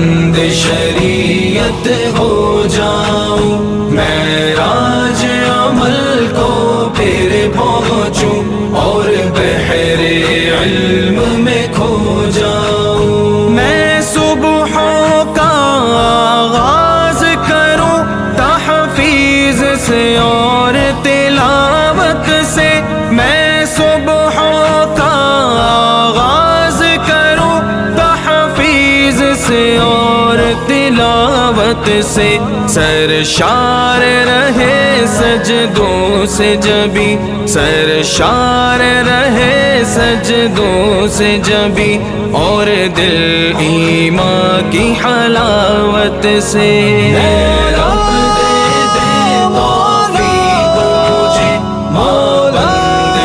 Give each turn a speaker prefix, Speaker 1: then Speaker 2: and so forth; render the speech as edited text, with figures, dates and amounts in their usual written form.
Speaker 1: बंद शरीयत हो जाऊं, मैं राज अमल को फिर पहुंचूं और बहरे इल्म में खो जाऊं। मैं सुबहों का आगाज करूं तहफीज से और तिलावत से, मैं सुबहों का आगाज करूं तहफीज से और तिलावत से। सरशार रहे सजदों से जबी, सरशार रहे सजदों से जबी, और दिल ईमान की हलावत से।